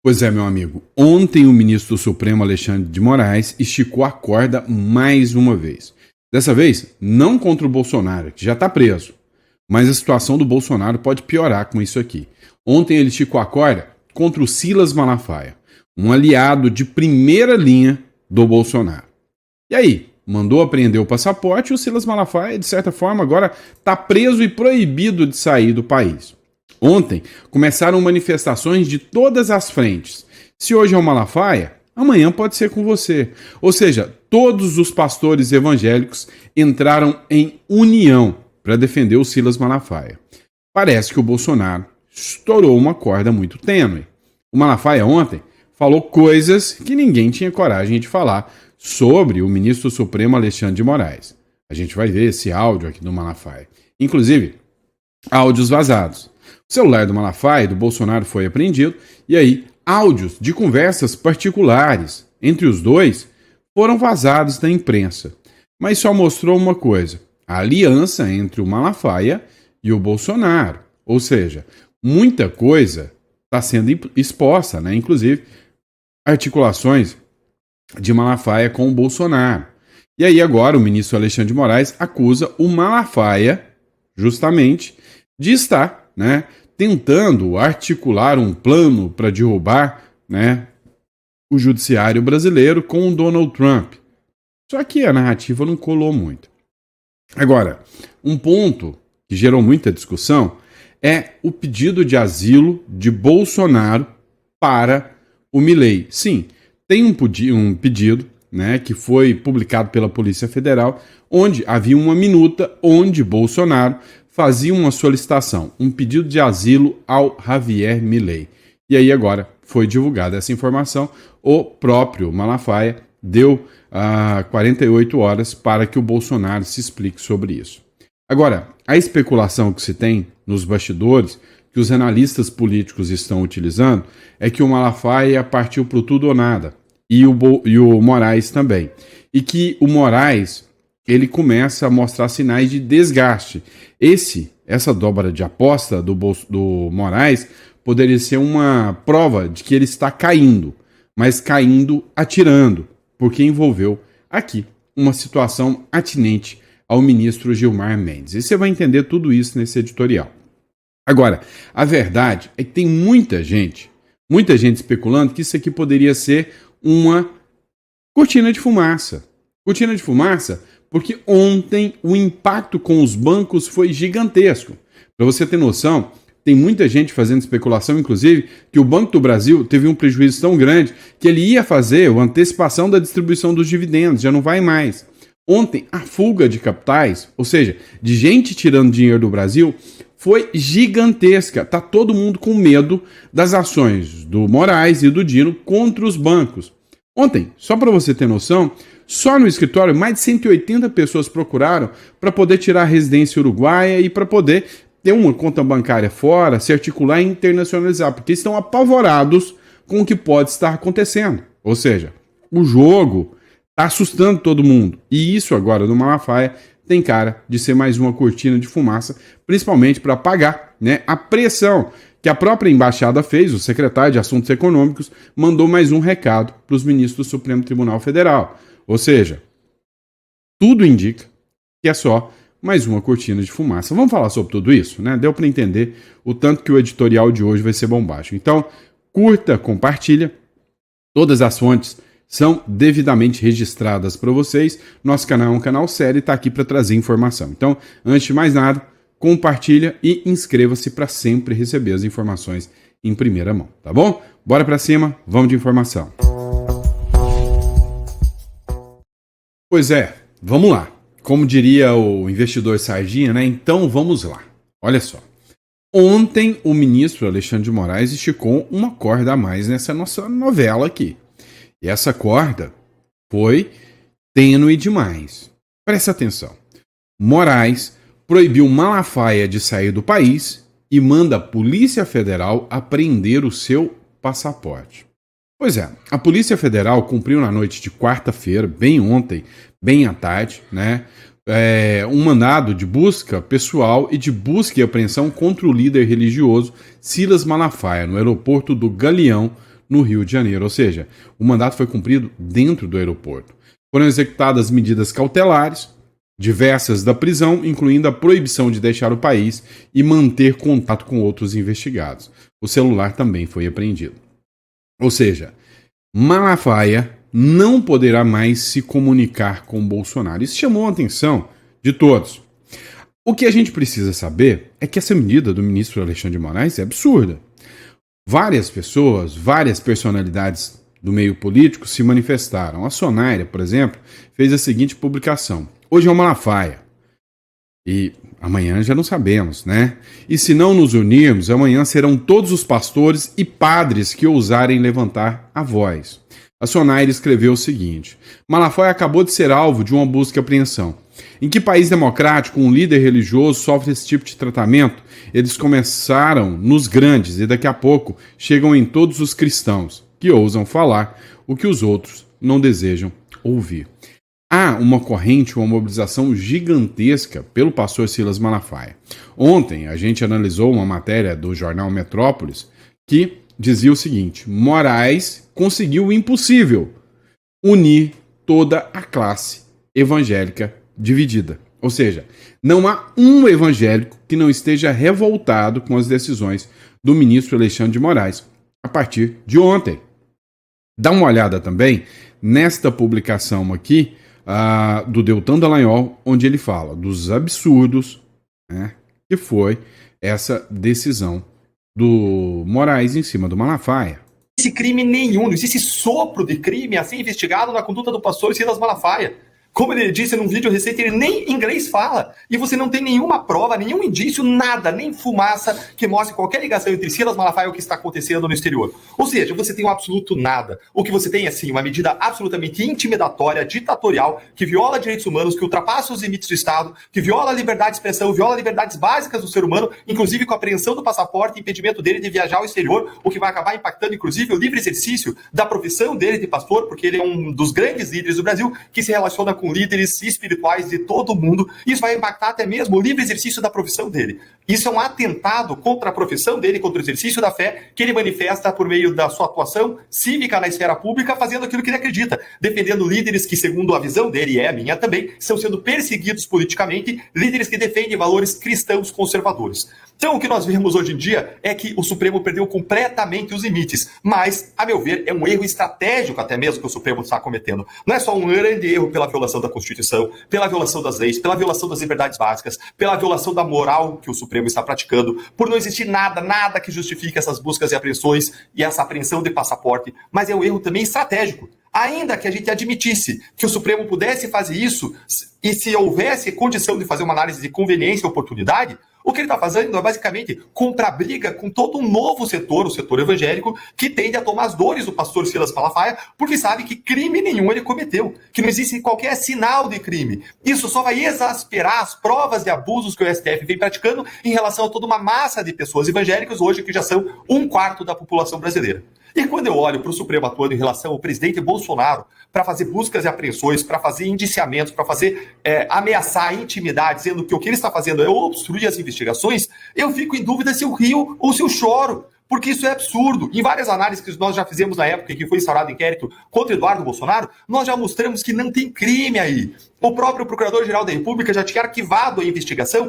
Pois é, meu amigo. Ontem o ministro do Supremo Alexandre de Moraes esticou a corda mais uma vez. Dessa vez, não contra o Bolsonaro, que já está preso. Mas a situação do Bolsonaro pode piorar com isso aqui. Ontem ele esticou a corda contra o Silas Malafaia, um aliado de primeira linha do Bolsonaro. E aí, mandou apreender o passaporte e o Silas Malafaia, de certa forma, agora está preso e proibido de sair do país. Ontem começaram manifestações de todas as frentes. Se hoje é o Malafaia, amanhã pode ser com você. Ou seja, todos os pastores evangélicos entraram em união para defender o Silas Malafaia. Parece que o Bolsonaro estourou uma corda muito tênue. O Malafaia ontem falou coisas que ninguém tinha coragem de falar sobre o ministro Supremo Alexandre de Moraes. A gente vai ver esse áudio aqui do Malafaia. Inclusive, áudios vazados. O celular do Malafaia e do Bolsonaro foi apreendido e aí áudios de conversas particulares entre os dois foram vazados da imprensa. Mas só mostrou uma coisa: a aliança entre o Malafaia e o Bolsonaro. Ou seja, muita coisa está sendo exposta, né? Inclusive articulações de Malafaia com o Bolsonaro. E aí agora o ministro Alexandre de Moraes acusa o Malafaia justamente de estar, né, tentando articular um plano para derrubar, né, o judiciário brasileiro com o Donald Trump. Só que a narrativa não colou muito. Agora, um ponto que gerou muita discussão é o pedido de asilo de Bolsonaro para o Milei. Sim, tem um pedido, né, que foi publicado pela Polícia Federal, onde havia uma minuta onde Bolsonaro fazia uma solicitação, um pedido de asilo ao Javier Milei. E aí agora foi divulgada essa informação, o próprio Malafaia deu 48 horas para que o Bolsonaro se explique sobre isso. Agora, a especulação que se tem nos bastidores, que os analistas políticos estão utilizando, é que o Malafaia partiu para o tudo ou nada, e o Moraes também. E que o Moraes, ele começa a mostrar sinais de desgaste. Essa dobra de aposta do Moraes poderia ser uma prova de que ele está caindo, mas caindo atirando, porque envolveu aqui uma situação atinente ao ministro Gilmar Mendes. E você vai entender tudo isso nesse editorial. Agora, a verdade é que tem muita gente especulando que isso aqui poderia ser uma cortina de fumaça. Cortina de fumaça porque ontem o impacto com os bancos foi gigantesco. Para você ter noção, tem muita gente fazendo especulação, inclusive, que o Banco do Brasil teve um prejuízo tão grande que ele ia fazer a antecipação da distribuição dos dividendos, já não vai mais. Ontem, a fuga de capitais, ou seja, de gente tirando dinheiro do Brasil, foi gigantesca. Tá todo mundo com medo das ações do Moraes e do Dino contra os bancos. Ontem, só para você ter noção, só no escritório mais de 180 pessoas procuraram para poder tirar a residência uruguaia e para poder ter uma conta bancária fora, se articular e internacionalizar, porque estão apavorados com o que pode estar acontecendo. Ou seja, o jogo está assustando todo mundo. E isso agora do Malafaia tem cara de ser mais uma cortina de fumaça, principalmente para apagar, né, a pressão que a própria embaixada fez. O secretário de Assuntos Econômicos mandou mais um recado para os ministros do Supremo Tribunal Federal. Ou seja, tudo indica que é só mais uma cortina de fumaça. Vamos falar sobre tudo isso, né? Deu para entender o tanto que o editorial de hoje vai ser bombástico. Então, curta, compartilha. Todas as fontes são devidamente registradas para vocês. Nosso canal é um canal sério e está aqui para trazer informação. Então, antes de mais nada, compartilha e inscreva-se para sempre receber as informações em primeira mão, tá bom? Bora para cima, vamos de informação. Pois é, vamos lá. Como diria o investidor Sardinha, né? Então vamos lá. Olha só. Ontem o ministro Alexandre de Moraes esticou uma corda a mais nessa nossa novela aqui. E essa corda foi tênue demais. Presta atenção. Moraes proibiu Malafaia de sair do país e manda a Polícia Federal apreender o seu passaporte. Pois é, a Polícia Federal cumpriu na noite de quarta-feira, bem ontem, bem à tarde, né, um mandado de busca pessoal e de busca e apreensão contra o líder religioso Silas Malafaia, no aeroporto do Galeão, no Rio de Janeiro, ou seja, o mandato foi cumprido dentro do aeroporto. Foram executadas medidas cautelares, diversas da prisão, incluindo a proibição de deixar o país e manter contato com outros investigados. O celular também foi apreendido. Ou seja, Malafaia não poderá mais se comunicar com Bolsonaro. Isso chamou a atenção de todos. O que a gente precisa saber é que essa medida do ministro Alexandre de Moraes é absurda. Várias pessoas, várias personalidades do meio político se manifestaram. A Sonaira, por exemplo, fez a seguinte publicação: hoje é o Malafaia. E amanhã já não sabemos, né? E se não nos unirmos, amanhã serão todos os pastores e padres que ousarem levantar a voz. A Sonaira escreveu o seguinte: Malafaia acabou de ser alvo de uma busca e apreensão. Em que país democrático um líder religioso sofre esse tipo de tratamento? Eles começaram nos grandes e daqui a pouco chegam em todos os cristãos, que ousam falar o que os outros não desejam ouvir. Há uma corrente, uma mobilização gigantesca pelo pastor Silas Malafaia. Ontem a gente analisou uma matéria do jornal Metrópolis que dizia o seguinte: Moraes conseguiu o impossível, unir toda a classe evangélica dividida. Ou seja, não há um evangélico que não esteja revoltado com as decisões do ministro Alexandre de Moraes a partir de ontem. Dá uma olhada também nesta publicação aqui do Deltan Dallagnol, onde ele fala dos absurdos, né, que foi essa decisão do Moraes em cima do Malafaia. Não existe crime nenhum, não existe sopro de crime a ser investigado na conduta do pastor Silas Malafaia. Como ele disse num vídeo recente, ele nem inglês fala. E você não tem nenhuma prova, nenhum indício, nada, nem fumaça que mostre qualquer ligação entre Silas Malafaia e o que está acontecendo no exterior. Ou seja, você tem um absoluto nada. O que você tem é, sim, uma medida absolutamente intimidatória, ditatorial, que viola direitos humanos, que ultrapassa os limites do Estado, que viola a liberdade de expressão, viola liberdades básicas do ser humano, inclusive com a apreensão do passaporte e impedimento dele de viajar ao exterior, o que vai acabar impactando, inclusive, o livre exercício da profissão dele de pastor, porque ele é um dos grandes líderes do Brasil, que se relaciona com líderes espirituais de todo o mundo. Isso vai impactar até mesmo o livre exercício da profissão dele. Isso é um atentado contra a profissão dele, contra o exercício da fé, que ele manifesta por meio da sua atuação cívica na esfera pública, fazendo aquilo que ele acredita, defendendo líderes que, segundo a visão dele, e é a minha também, estão sendo perseguidos politicamente, líderes que defendem valores cristãos conservadores. Então, o que nós vemos hoje em dia é que o Supremo perdeu completamente os limites, mas, a meu ver, é um erro estratégico até mesmo que o Supremo está cometendo. Não é só um grande erro pela violação da Constituição, pela violação das leis, pela violação das liberdades básicas, pela violação da moral que o Supremo está praticando, por não existir nada que justifique essas buscas e apreensões e essa apreensão de passaporte, mas é um erro também estratégico. Ainda que a gente admitisse que o Supremo pudesse fazer isso e se houvesse condição de fazer uma análise de conveniência e oportunidade, o que ele está fazendo é basicamente comprar briga com todo um novo setor, o setor evangélico, que tende a tomar as dores do pastor Silas Malafaia, porque sabe que crime nenhum ele cometeu, que não existe qualquer sinal de crime. Isso só vai exasperar as provas de abusos que o STF vem praticando em relação a toda uma massa de pessoas evangélicas hoje que já são 1/4 da população brasileira. E quando eu olho para o Supremo atuando em relação ao presidente Bolsonaro para fazer buscas e apreensões, para fazer indiciamentos, para fazer ameaçar, intimidar, dizendo que o que ele está fazendo é obstruir as investigações, eu fico em dúvida se eu rio ou se eu choro. Porque isso é absurdo. Em várias análises que nós já fizemos na época em que foi instaurado inquérito contra Eduardo Bolsonaro, nós já mostramos que não tem crime aí. O próprio Procurador-Geral da República já tinha arquivado a investigação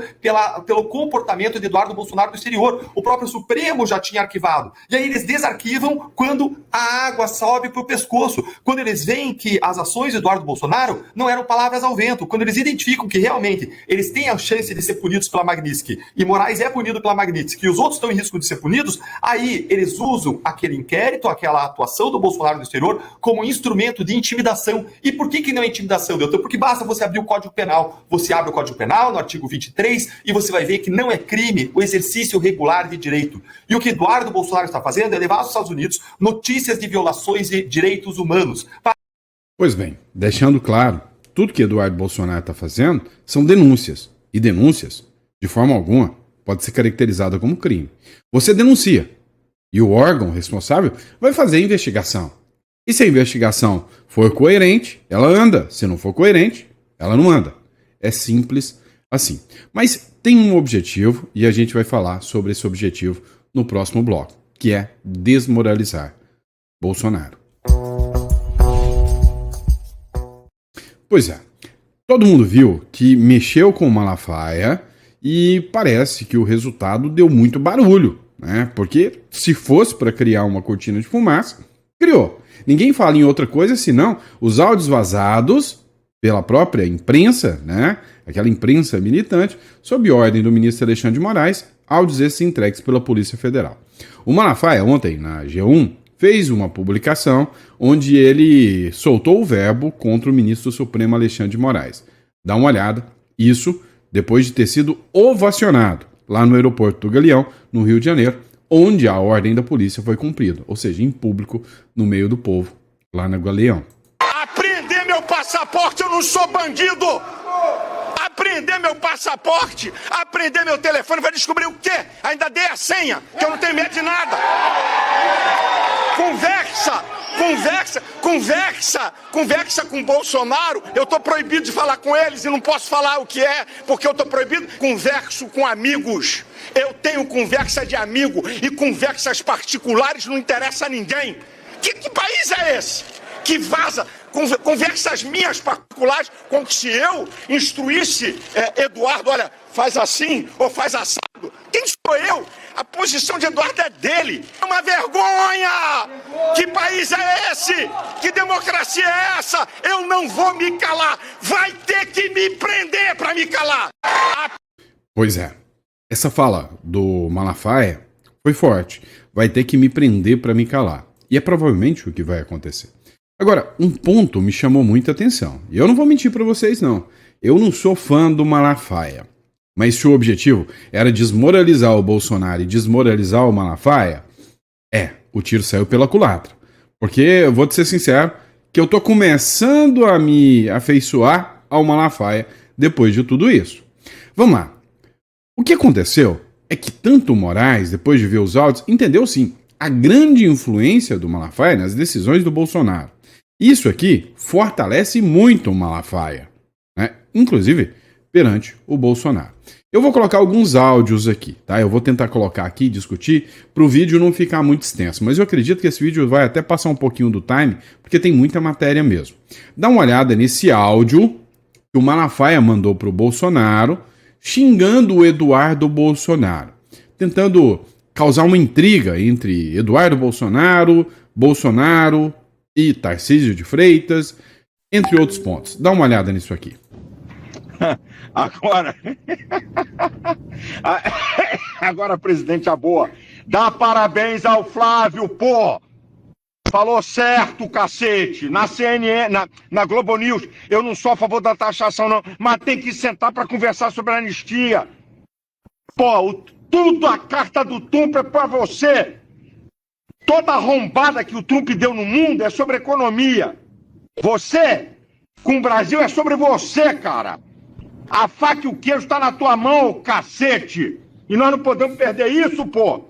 pelo comportamento de Eduardo Bolsonaro no exterior. O próprio Supremo já tinha arquivado. E aí eles desarquivam quando a água sobe para o pescoço. Quando eles veem que as ações de Eduardo Bolsonaro não eram palavras ao vento. Quando eles identificam que realmente eles têm a chance de ser punidos pela Magnitsky e Moraes é punido pela Magnitsky e os outros estão em risco de ser punidos, aí eles usam aquele inquérito, aquela atuação do Bolsonaro no exterior como instrumento de intimidação. E por que não é intimidação, Deltan? Porque basta você abrir o Código Penal. Você abre o Código Penal no artigo 23 e você vai ver que não é crime o exercício regular de direito. E o que Eduardo Bolsonaro está fazendo é levar aos Estados Unidos notícias de violações de direitos humanos. Pois bem, deixando claro, tudo que Eduardo Bolsonaro está fazendo são denúncias. E denúncias, de forma alguma, pode ser caracterizada como crime. Você denuncia. E o órgão responsável vai fazer a investigação. E se a investigação for coerente, ela anda. Se não for coerente, ela não anda. É simples assim. Mas tem um objetivo e a gente vai falar sobre esse objetivo no próximo bloco, que é desmoralizar Bolsonaro. Pois é, todo mundo viu que mexeu com o Malafaia e parece que o resultado deu muito barulho, né? Porque se fosse para criar uma cortina de fumaça, criou. Ninguém fala em outra coisa senão os áudios vazados pela própria imprensa, né? Aquela imprensa militante, sob ordem do ministro Alexandre de Moraes, áudios esses entregues pela Polícia Federal. O Malafaia, ontem, na G1, fez uma publicação onde ele soltou o verbo contra o ministro Supremo Alexandre de Moraes. Dá uma olhada, isso depois de ter sido ovacionado lá no aeroporto do Galeão, no Rio de Janeiro, onde a ordem da polícia foi cumprida, ou seja, em público, no meio do povo, lá no Galeão. Apreender meu passaporte, eu não sou bandido! Apreender meu passaporte, apreender meu telefone, vai descobrir o quê? Ainda dei a senha, que eu não tenho medo de nada! Conversa com o Bolsonaro. Eu tô proibido de falar com eles e não posso falar o que é, porque eu tô proibido. Converso com amigos. Eu tenho conversa de amigo e conversas particulares não interessa a ninguém. Que país é esse? Que vaza conversas minhas particulares, como se eu instruísse Eduardo, olha, faz assim ou faz assado. Quem sou eu? A posição de Eduardo é dele. É uma vergonha! Que país é esse? Que democracia é essa? Eu não vou me calar. Vai ter que me prender para me calar. Pois é. Essa fala do Malafaia foi forte. Vai ter que me prender para me calar. E é provavelmente o que vai acontecer. Agora, um ponto me chamou muita atenção. E eu não vou mentir para vocês, não. Eu não sou fã do Malafaia. Mas se o objetivo era desmoralizar o Bolsonaro e desmoralizar o Malafaia, o tiro saiu pela culatra. Porque, eu vou te ser sincero, que eu tô começando a me afeiçoar ao Malafaia depois de tudo isso. Vamos lá. O que aconteceu é que tanto o Moraes, depois de ver os áudios, entendeu sim a grande influência do Malafaia nas decisões do Bolsonaro. Isso aqui fortalece muito o Malafaia, né? Inclusive perante o Bolsonaro. Eu vou colocar alguns áudios aqui, tá? Eu vou tentar colocar aqui e discutir para o vídeo não ficar muito extenso, mas eu acredito que esse vídeo vai até passar um pouquinho do time, porque tem muita matéria mesmo. Dá uma olhada nesse áudio que o Malafaia mandou para o Bolsonaro, xingando o Eduardo Bolsonaro, tentando causar uma intriga entre Eduardo Bolsonaro e Tarcísio de Freitas, entre outros pontos. Dá uma olhada nisso aqui. Agora, presidente, a boa. Dá parabéns ao Flávio, pô! Falou certo, cacete! Na CNN, na Globo News, eu não sou a favor da taxação, não, mas tem que sentar para conversar sobre a anistia. Pô, tudo a carta do Trump é pra você. Toda arrombada que o Trump deu no mundo é sobre economia. Você, com o Brasil, é sobre você, cara. A faca e o queijo tá na tua mão, cacete. E nós não podemos perder isso, pô.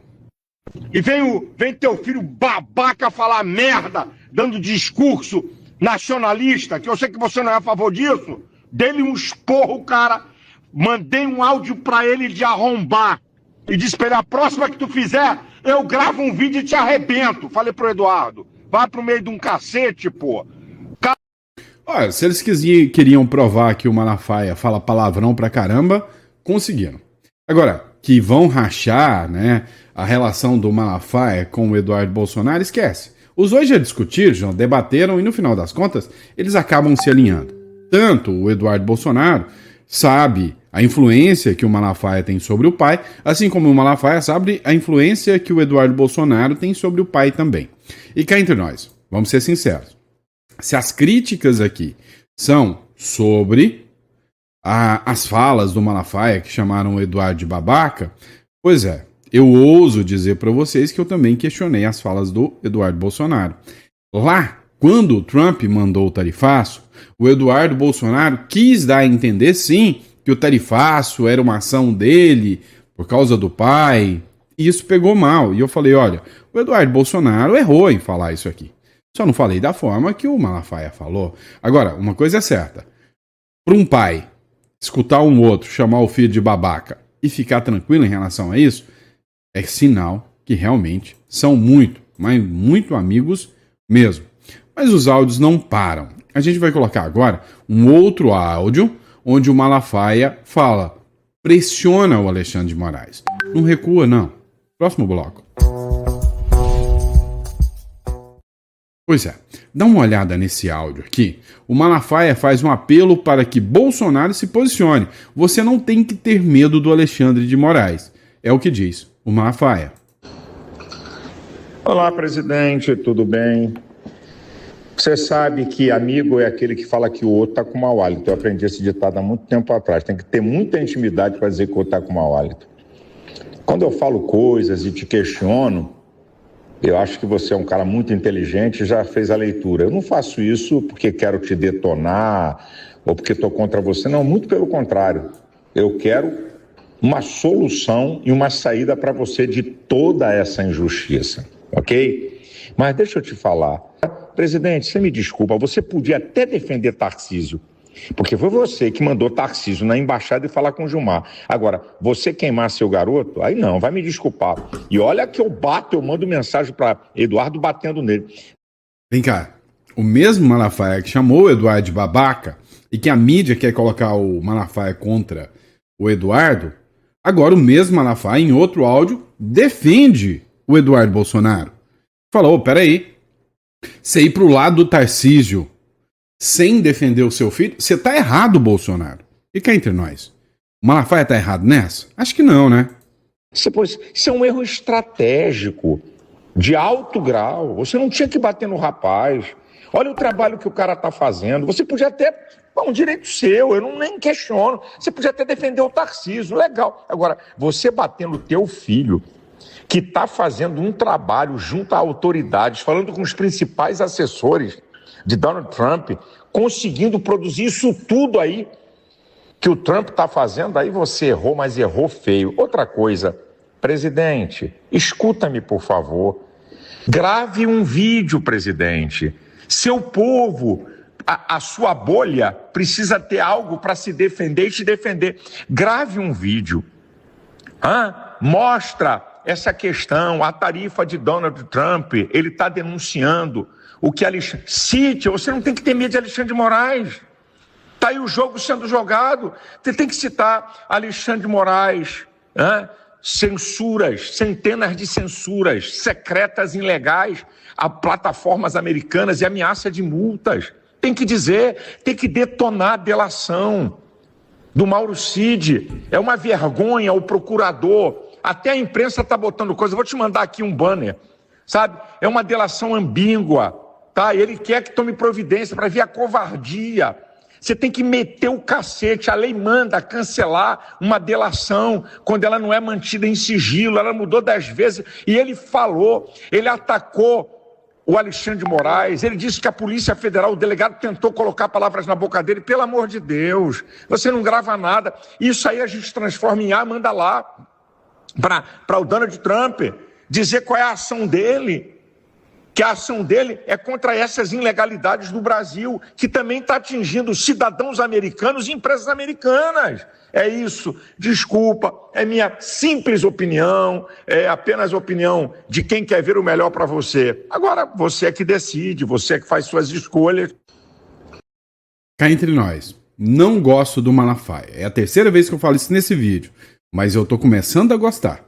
E vem teu filho babaca falar merda, dando discurso nacionalista, que eu sei que você não é a favor disso. Dê-lhe um esporro, cara. Mandei um áudio pra ele de arrombar. E disse pra ele, a próxima que tu fizer, eu gravo um vídeo e te arrebento. Falei pro Eduardo, vai pro meio de um cacete, pô. Olha, se eles queriam provar que o Malafaia fala palavrão pra caramba, conseguiram. Agora, que vão rachar, né, a relação do Malafaia com o Eduardo Bolsonaro, esquece. Os dois já discutiram, já debateram e no final das contas, eles acabam se alinhando. Tanto o Eduardo Bolsonaro sabe a influência que o Malafaia tem sobre o pai, assim como o Malafaia sabe a influência que o Eduardo Bolsonaro tem sobre o pai também. E cá entre nós, vamos ser sinceros. Se as críticas aqui são sobre as falas do Malafaia que chamaram o Eduardo de babaca, pois é, eu ouso dizer para vocês que eu também questionei as falas do Eduardo Bolsonaro. Lá, quando o Trump mandou o tarifaço, o Eduardo Bolsonaro quis dar a entender, sim, que o tarifaço era uma ação dele por causa do pai, e isso pegou mal. E eu falei, olha, o Eduardo Bolsonaro errou em falar isso aqui. Só não falei da forma que o Malafaia falou. Agora, uma coisa é certa. Para um pai escutar um outro chamar o filho de babaca e ficar tranquilo em relação a isso, é sinal que realmente são muito, mas muito amigos mesmo. Mas os áudios não param. A gente vai colocar agora um outro áudio onde o Malafaia fala: pressiona o Alexandre de Moraes. Não recua, não. Próximo bloco. Pois é, dá uma olhada nesse áudio aqui. O Malafaia faz um apelo para que Bolsonaro se posicione. Você não tem que ter medo do Alexandre de Moraes. É o que diz o Malafaia. Olá, presidente, tudo bem? Você sabe que amigo é aquele que fala que o outro está com mau hálito. Eu aprendi esse ditado há muito tempo atrás. Tem que ter muita intimidade para dizer que o outro está com mau hálito. Quando eu falo coisas e te questiono, eu acho que você é um cara muito inteligente e já fez a leitura. Eu não faço isso porque quero te detonar ou porque estou contra você. Não, muito pelo contrário. Eu quero uma solução e uma saída para você de toda essa injustiça, ok? Mas deixa eu te falar. Presidente, você me desculpa, você podia até defender Tarcísio, porque foi você que mandou Tarcísio na embaixada e falar com Gilmar. Agora, você queimar seu garoto, aí não, vai me desculpar. E olha que eu mando mensagem para Eduardo batendo nele. Vem cá, o mesmo Malafaia que chamou o Eduardo de babaca e que a mídia quer colocar o Malafaia contra o Eduardo, agora o mesmo Malafaia, em outro áudio, defende o Eduardo Bolsonaro. Falou, peraí, você ir pro lado do Tarcísio sem defender o seu filho, você tá errado, Bolsonaro. Fica entre nós. O Malafaia tá errado nessa? Acho que não, né? Isso é um erro estratégico, de alto grau. Você não tinha que bater no rapaz. Olha o trabalho que o cara tá fazendo. Você podia até... um direito seu, eu nem questiono. Você podia até defender o Tarcísio, legal. Agora, você bater no teu filho, que está fazendo um trabalho junto a autoridades, falando com os principais assessores de Donald Trump, conseguindo produzir isso tudo aí que o Trump está fazendo, aí você errou, mas errou feio. Outra coisa, presidente, escuta-me, por favor. Grave um vídeo, presidente. Seu povo, a sua bolha, precisa ter algo para se defender e te defender. Grave um vídeo. Mostra essa questão, a tarifa de Donald Trump, ele está denunciando o que Alexandre... Cite, você não tem que ter medo de Alexandre de Moraes. Está aí o jogo sendo jogado. Você tem que citar Alexandre de Moraes, censuras, centenas de censuras secretas e ilegais a plataformas americanas e ameaça de multas. Tem que dizer, tem que detonar a delação do Mauro Cid. É uma vergonha o procurador... Até a imprensa está botando coisa. Vou te mandar aqui um banner, sabe? É uma delação ambígua, tá? Ele quer que tome providência para ver a covardia. Você tem que meter o cacete. A lei manda cancelar uma delação quando ela não é mantida em sigilo. Ela mudou 10 vezes. E ele falou, ele atacou o Alexandre de Moraes. Ele disse que a Polícia Federal, o delegado tentou colocar palavras na boca dele. Pelo amor de Deus, você não grava nada. Isso aí a gente transforma em manda lá. Para o Donald Trump dizer qual é a ação dele, que a ação dele é contra essas ilegalidades do Brasil, que também está atingindo cidadãos americanos e empresas americanas. É isso, desculpa, é minha simples opinião, é apenas a opinião de quem quer ver o melhor para você. Agora, você é que decide, você é que faz suas escolhas. Cá entre nós, não gosto do Malafaia. É a terceira vez que eu falo isso nesse vídeo. Mas eu tô começando a gostar.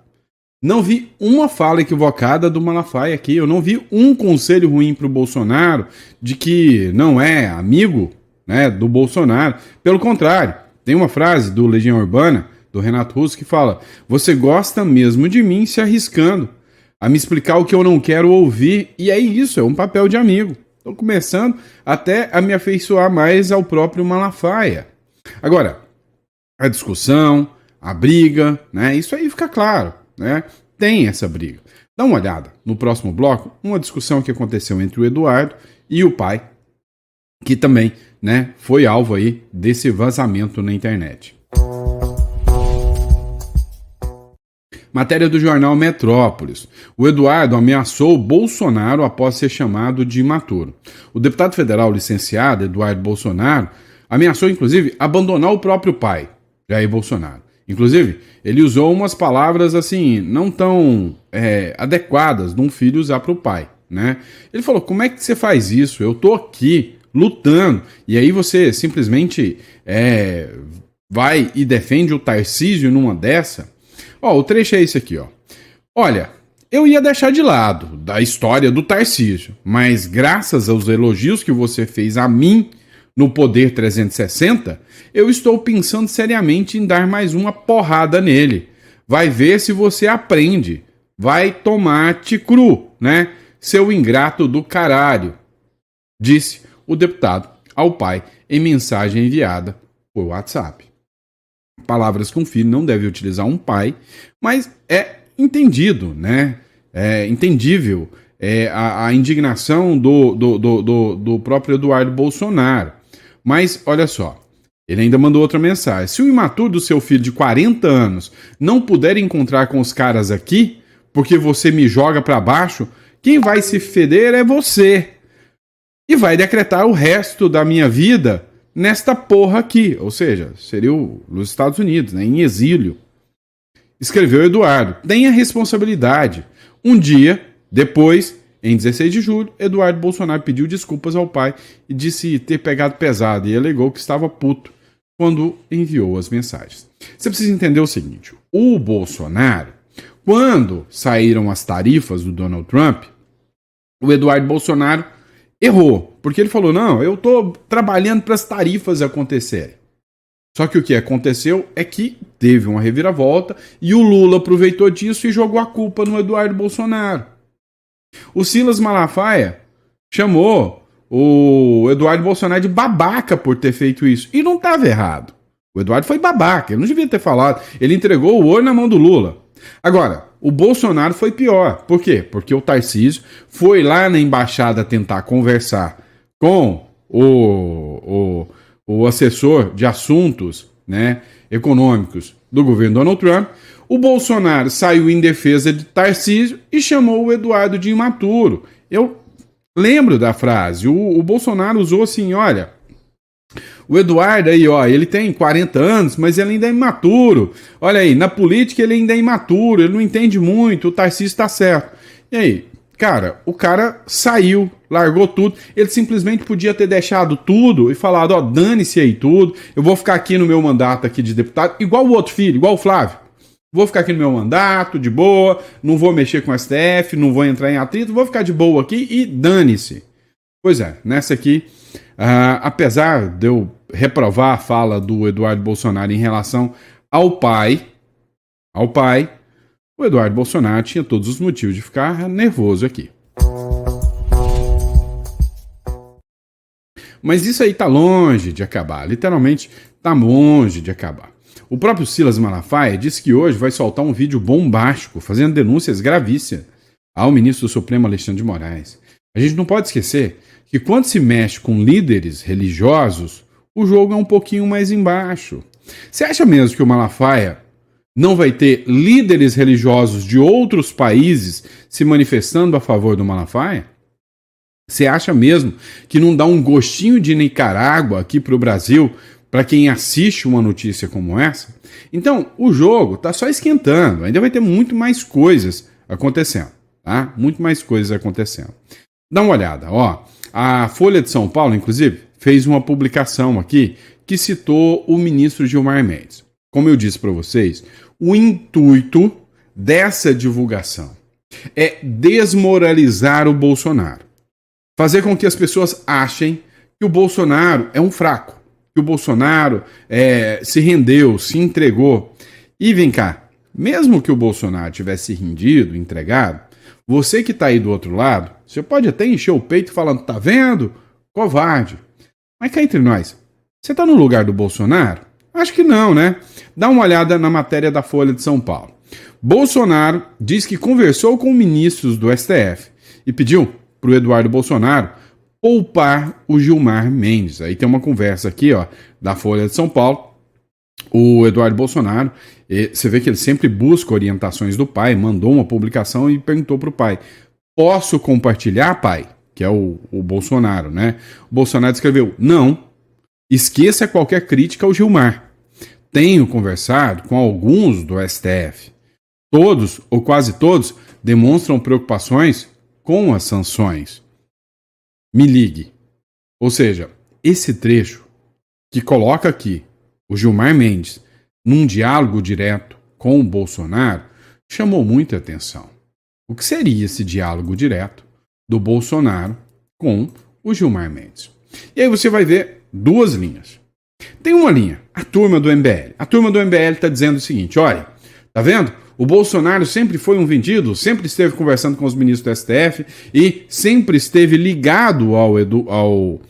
Não vi uma fala equivocada do Malafaia aqui. Eu não vi um conselho ruim pro Bolsonaro de que não é amigo, né, do Bolsonaro. Pelo contrário, tem uma frase do Legião Urbana, do Renato Russo, que fala: você gosta mesmo de mim se arriscando a me explicar o que eu não quero ouvir. E é isso, é um papel de amigo. Tô começando até a me afeiçoar mais ao próprio Malafaia. Agora, a discussão... a briga, né? Isso aí fica claro, né? Tem essa briga. Dá uma olhada no próximo bloco, uma discussão que aconteceu entre o Eduardo e o pai, que também, né, foi alvo aí desse vazamento na internet. Matéria do jornal Metrópolis. O Eduardo ameaçou Bolsonaro após ser chamado de imaturo. O deputado federal licenciado Eduardo Bolsonaro ameaçou, inclusive, abandonar o próprio pai, Jair Bolsonaro. Inclusive, ele usou umas palavras assim, não tão adequadas de um filho usar para o pai, né? Ele falou, como é que você faz isso? Eu tô aqui lutando. E aí você simplesmente vai e defende o Tarcísio numa dessa? Ó, o trecho é esse aqui, ó. Olha, eu ia deixar de lado da história do Tarcísio, mas graças aos elogios que você fez a mim no Poder 360, eu estou pensando seriamente em dar mais uma porrada nele. Vai ver se você aprende. Vai tomar-te cru, né? Seu ingrato do caralho, disse o deputado ao pai em mensagem enviada por WhatsApp. Palavras que um filho não deve utilizar um pai, mas é entendido, né? É entendível a indignação do próprio Eduardo Bolsonaro. Mas, olha só, ele ainda mandou outra mensagem. Se o imaturo do seu filho de 40 anos não puder encontrar com os caras aqui, porque você me joga pra baixo, quem vai se feder é você. E vai decretar o resto da minha vida nesta porra aqui. Ou seja, seria nos Estados Unidos, né, em exílio. Escreveu Eduardo. Tenha responsabilidade. Um dia depois, em 16 de julho, Eduardo Bolsonaro pediu desculpas ao pai e disse ter pegado pesado e alegou que estava puto quando enviou as mensagens. Você precisa entender o seguinte, o Bolsonaro, quando saíram as tarifas do Donald Trump, o Eduardo Bolsonaro errou, porque ele falou, não, eu estou trabalhando para as tarifas acontecerem. Só que o que aconteceu é que teve uma reviravolta e o Lula aproveitou disso e jogou a culpa no Eduardo Bolsonaro. O Silas Malafaia chamou o Eduardo Bolsonaro de babaca por ter feito isso. E não estava errado. O Eduardo foi babaca, ele não devia ter falado. Ele entregou o ouro na mão do Lula. Agora, o Bolsonaro foi pior. Por quê? Porque o Tarcísio foi lá na embaixada tentar conversar com o assessor de assuntos, né, econômicos do governo Donald Trump. O Bolsonaro saiu em defesa de Tarcísio e chamou o Eduardo de imaturo. Eu lembro da frase. O Bolsonaro usou assim, olha, o Eduardo aí, ó, ele tem 40 anos, mas ele ainda é imaturo. Olha aí, na política ele ainda é imaturo, ele não entende muito, o Tarcísio está certo. E aí, cara, o cara saiu, largou tudo, ele simplesmente podia ter deixado tudo e falado, ó, dane-se aí tudo, eu vou ficar aqui no meu mandato aqui de deputado, igual o outro filho, igual o Flávio. Vou ficar aqui no meu mandato, de boa, não vou mexer com o STF, não vou entrar em atrito, vou ficar de boa aqui e dane-se. Pois é, nessa aqui, apesar de eu reprovar a fala do Eduardo Bolsonaro em relação ao pai, o Eduardo Bolsonaro tinha todos os motivos de ficar nervoso aqui. Mas isso aí tá longe de acabar, literalmente tá longe de acabar. O próprio Silas Malafaia disse que hoje vai soltar um vídeo bombástico, fazendo denúncias gravíssimas ao ministro do Supremo Alexandre de Moraes. A gente não pode esquecer que quando se mexe com líderes religiosos, o jogo é um pouquinho mais embaixo. Você acha mesmo que o Malafaia não vai ter líderes religiosos de outros países se manifestando a favor do Malafaia? Você acha mesmo que não dá um gostinho de Nicarágua aqui para o Brasil para quem assiste uma notícia como essa? Então, o jogo está só esquentando. Ainda vai ter muito mais coisas acontecendo, tá? Muito mais coisas acontecendo. Dá uma olhada, ó. A Folha de São Paulo, inclusive, fez uma publicação aqui que citou o ministro Gilmar Mendes. Como eu disse para vocês, o intuito dessa divulgação é desmoralizar o Bolsonaro. Fazer com que as pessoas achem que o Bolsonaro é um fraco, que o Bolsonaro se rendeu, se entregou. E vem cá, mesmo que o Bolsonaro tivesse rendido, entregado, você que está aí do outro lado, você pode até encher o peito falando, tá vendo? Covarde. Mas cá entre nós, você está no lugar do Bolsonaro? Acho que não, né? Dá uma olhada na matéria da Folha de São Paulo. Bolsonaro diz que conversou com ministros do STF e pediu para o Eduardo Bolsonaro poupar o Gilmar Mendes. Aí tem uma conversa aqui, ó, da Folha de São Paulo. O Eduardo Bolsonaro, você vê que ele sempre busca orientações do pai, mandou uma publicação e perguntou para o pai, posso compartilhar, pai? Que é o Bolsonaro, né? O Bolsonaro escreveu, não, esqueça qualquer crítica ao Gilmar. Tenho conversado com alguns do STF. Todos, ou quase todos, demonstram preocupações com as sanções. Me ligue. Ou seja, esse trecho que coloca aqui o Gilmar Mendes num diálogo direto com o Bolsonaro chamou muita atenção. O que seria esse diálogo direto do Bolsonaro com o Gilmar Mendes? E aí você vai ver duas linhas. Tem uma linha, a turma do MBL. A turma do MBL está dizendo o seguinte, olha, tá vendo? O Bolsonaro sempre foi um vendido, sempre esteve conversando com os ministros do STF e sempre esteve ligado ao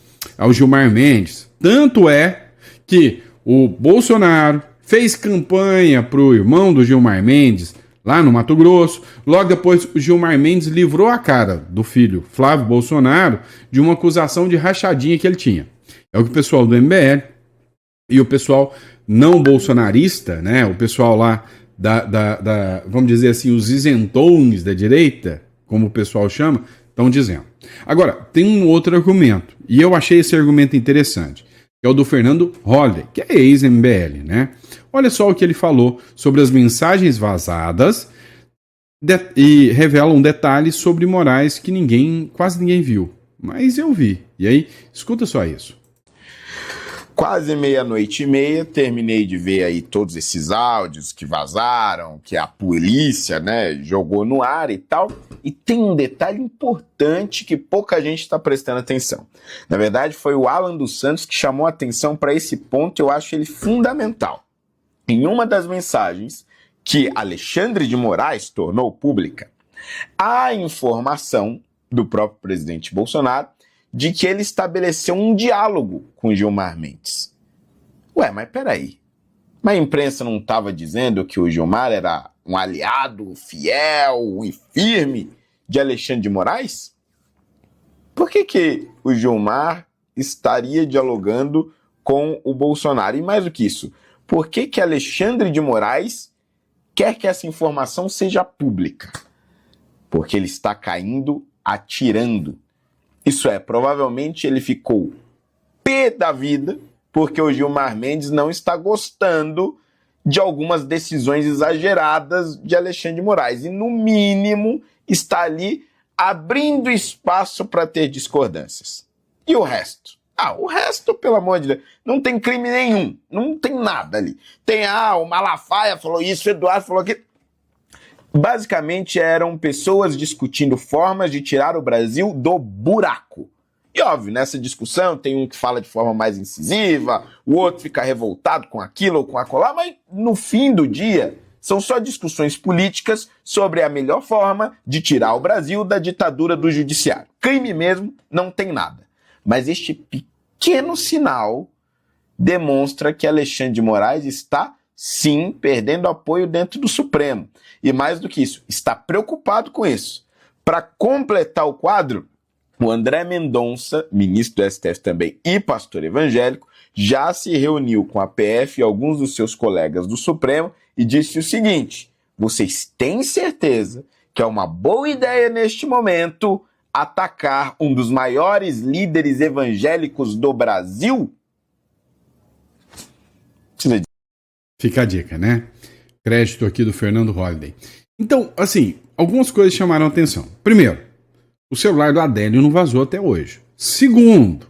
Gilmar Mendes. Tanto é que o Bolsonaro fez campanha para o irmão do Gilmar Mendes lá no Mato Grosso. Logo depois, o Gilmar Mendes livrou a cara do filho Flávio Bolsonaro de uma acusação de rachadinha que ele tinha. É o que o pessoal do MBL e o pessoal não bolsonarista, né, o pessoal lá vamos dizer assim, os isentões da direita, como o pessoal chama, estão dizendo. Agora, tem um outro argumento, e eu achei esse argumento interessante, que é o do Fernando Holliday, que é ex-MBL, né? Olha só o que ele falou sobre as mensagens vazadas e revelam detalhes sobre Moraes que quase ninguém viu, mas eu vi. E aí, escuta só isso. Quase 00:30, terminei de ver aí todos esses áudios que vazaram, que a polícia, né, jogou no ar e tal. E tem um detalhe importante que pouca gente está prestando atenção. Na verdade, foi o Alan dos Santos que chamou a atenção para esse ponto, eu acho ele fundamental. Em uma das mensagens que Alexandre de Moraes tornou pública, há informação do próprio presidente Bolsonaro de que ele estabeleceu um diálogo com Gilmar Mendes. Ué, mas peraí. Mas a imprensa não estava dizendo que o Gilmar era um aliado fiel e firme de Alexandre de Moraes? Por que o Gilmar estaria dialogando com o Bolsonaro? E mais do que isso, por que Alexandre de Moraes quer que essa informação seja pública? Porque ele está caindo atirando. Isso é, provavelmente ele ficou pé da vida porque o Gilmar Mendes não está gostando de algumas decisões exageradas de Alexandre de Moraes. E, no mínimo, está ali abrindo espaço para ter discordâncias. E o resto? O resto, pelo amor de Deus, não tem crime nenhum. Não tem nada ali. Tem, o Malafaia falou isso, o Eduardo falou aquilo. Basicamente eram pessoas discutindo formas de tirar o Brasil do buraco. E óbvio, nessa discussão tem um que fala de forma mais incisiva, o outro fica revoltado com aquilo ou com acolá, mas no fim do dia são só discussões políticas sobre a melhor forma de tirar o Brasil da ditadura do judiciário. Crime mesmo não tem nada. Mas este pequeno sinal demonstra que Alexandre de Moraes está, sim, perdendo apoio dentro do Supremo. E mais do que isso, está preocupado com isso. Para completar o quadro, o André Mendonça, ministro do STF também e pastor evangélico, já se reuniu com a PF e alguns dos seus colegas do Supremo e disse o seguinte: vocês têm certeza que é uma boa ideia neste momento atacar um dos maiores líderes evangélicos do Brasil? Fica a dica, né? Crédito aqui do Fernando Holliday. Então, assim, algumas coisas chamaram a atenção. Primeiro, o celular do Adélio não vazou até hoje. Segundo,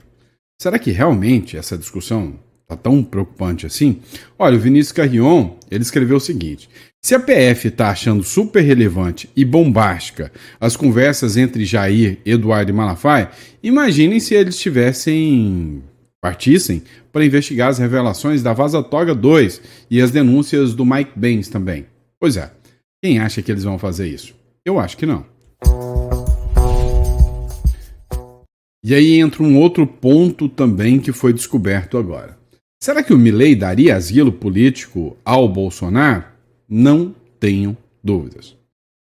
será que realmente essa discussão está tão preocupante assim? Olha, o Vinícius Carrion, ele escreveu o seguinte: se a PF está achando super relevante e bombástica as conversas entre Jair, Eduardo e Malafaia, imaginem se eles partissem para investigar as revelações da Vaza Toga 2 e as denúncias do Mike Benz também. Pois é, quem acha que eles vão fazer isso? Eu acho que não. E aí entra um outro ponto também que foi descoberto agora. Será que o Milei daria asilo político ao Bolsonaro? Não tenho dúvidas.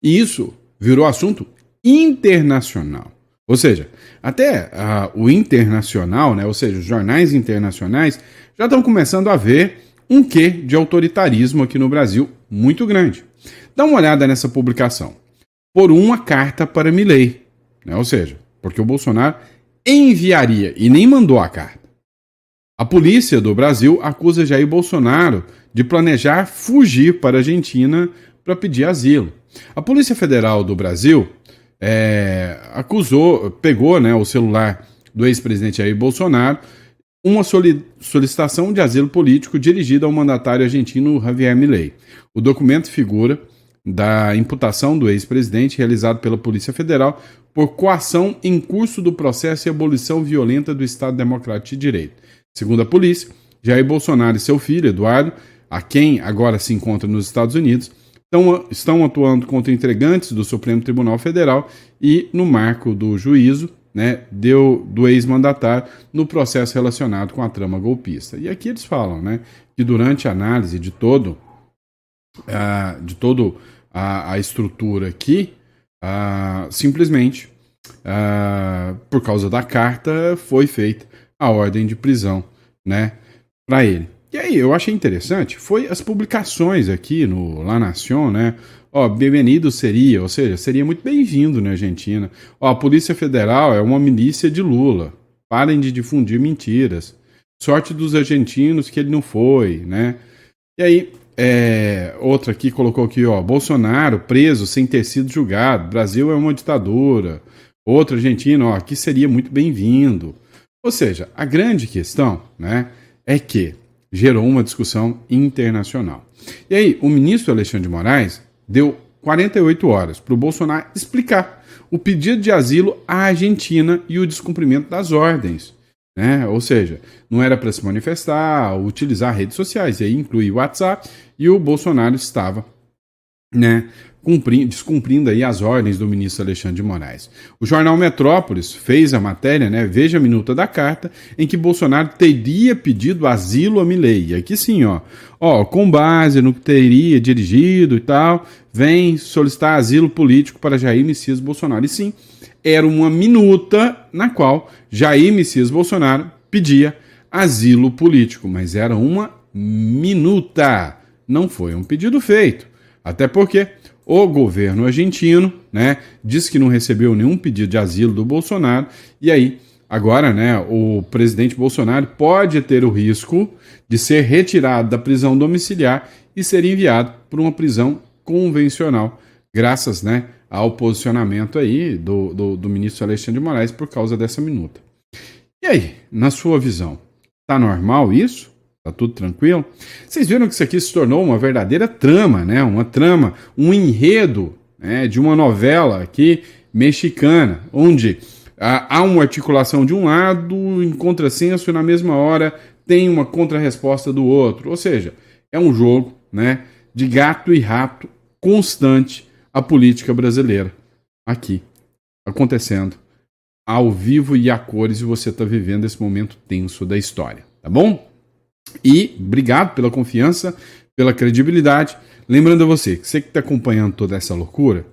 E isso virou assunto internacional. Ou seja, até o internacional, né, ou seja, os jornais internacionais já estão começando a ver um quê de autoritarismo aqui no Brasil muito grande. Dá uma olhada nessa publicação. Por uma carta para Milei, né, ou seja, porque o Bolsonaro enviaria e nem mandou a carta. A polícia do Brasil acusa Jair Bolsonaro de planejar fugir para a Argentina para pedir asilo. A Polícia Federal do Brasil pegou, né, o celular do ex-presidente Jair Bolsonaro, uma solicitação de asilo político dirigida ao mandatário argentino Javier Milei. O documento figura da imputação do ex-presidente realizado pela Polícia Federal por coação em curso do processo e abolição violenta do Estado Democrático de Direito. Segundo a polícia, Jair Bolsonaro e seu filho, Eduardo, a quem agora se encontra nos Estados Unidos, estão atuando contra integrantes do Supremo Tribunal Federal e no marco do juízo, né, do ex-mandatário no processo relacionado com a trama golpista. E aqui eles falam, né, que durante a análise de toda a estrutura aqui, simplesmente, por causa da carta, foi feita a ordem de prisão, né, para ele. E aí, eu achei interessante, foi as publicações aqui no La Nación, né? Ó, bem-vindo seria, ou seja, seria muito bem-vindo na Argentina. Ó, a Polícia Federal é uma milícia de Lula. Parem de difundir mentiras. Sorte dos argentinos que ele não foi, né? E aí, outra aqui colocou aqui, ó, Bolsonaro preso sem ter sido julgado. Brasil é uma ditadura. Outro argentino, ó, aqui seria muito bem-vindo. Ou seja, a grande questão, né, é que gerou uma discussão internacional. E aí, o ministro Alexandre de Moraes deu 48 horas para o Bolsonaro explicar o pedido de asilo à Argentina e o descumprimento das ordens, né? Ou seja, não era para se manifestar, utilizar redes sociais, e aí inclui o WhatsApp, e o Bolsonaro estava, né, descumprindo aí as ordens do ministro Alexandre de Moraes. O jornal Metrópolis fez a matéria, né, veja a minuta da carta, em que Bolsonaro teria pedido asilo a Milei. E aqui sim, ó, com base no que teria dirigido e tal, vem solicitar asilo político para Jair Messias Bolsonaro. E sim, era uma minuta na qual Jair Messias Bolsonaro pedia asilo político, mas era uma minuta, não foi um pedido feito. Até porque o governo argentino, né, diz que não recebeu nenhum pedido de asilo do Bolsonaro, e aí, agora, né, o presidente Bolsonaro pode ter o risco de ser retirado da prisão domiciliar e ser enviado para uma prisão convencional, graças, né, ao posicionamento aí do ministro Alexandre de Moraes por causa dessa minuta. E aí, na sua visão, tá normal isso? Tá tudo tranquilo? Vocês viram que isso aqui se tornou uma verdadeira trama, né? Uma trama, um enredo, né, de uma novela aqui mexicana, onde há uma articulação de um lado, em contrassenso, e na mesma hora tem uma contrarresposta do outro. Ou seja, é um jogo, né, de gato e rato constante a política brasileira aqui, acontecendo ao vivo e a cores, e você está vivendo esse momento tenso da história, tá bom? E obrigado pela confiança, pela credibilidade. Lembrando a você que está acompanhando toda essa loucura,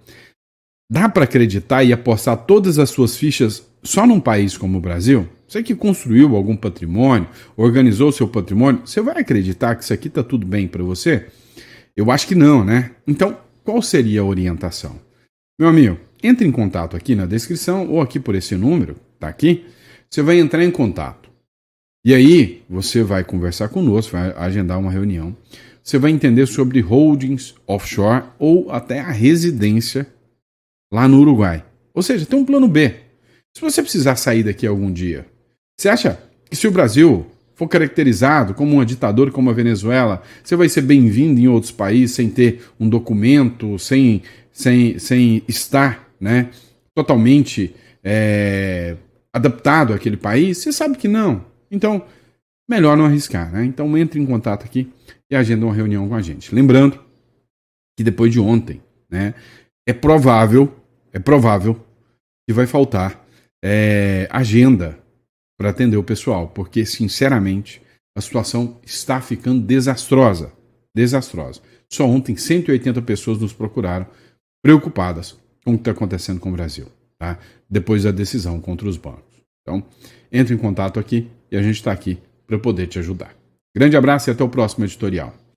dá para acreditar e apostar todas as suas fichas só num país como o Brasil? Você que construiu algum patrimônio, organizou seu patrimônio, você vai acreditar que isso aqui está tudo bem para você? Eu acho que não, né? Então, qual seria a orientação? Meu amigo, entre em contato aqui na descrição ou aqui por esse número, tá aqui. Você vai entrar em contato. E aí, você vai conversar conosco, vai agendar uma reunião. Você vai entender sobre holdings offshore ou até a residência lá no Uruguai. Ou seja, tem um plano B. Se você precisar sair daqui algum dia, você acha que se o Brasil for caracterizado como uma ditadura como a Venezuela, você vai ser bem-vindo em outros países sem ter um documento, sem estar, né, totalmente adaptado àquele país? Você sabe que não. Então, melhor não arriscar, né? Então, entre em contato aqui e agenda uma reunião com a gente. Lembrando que depois de ontem, né, é provável que vai faltar agenda para atender o pessoal, porque, sinceramente, a situação está ficando desastrosa. Desastrosa. Só ontem, 180 pessoas nos procuraram, preocupadas com o que está acontecendo com o Brasil, tá? Depois da decisão contra os bancos. Então, entre em contato aqui e a gente está aqui para poder te ajudar. Grande abraço e até o próximo editorial.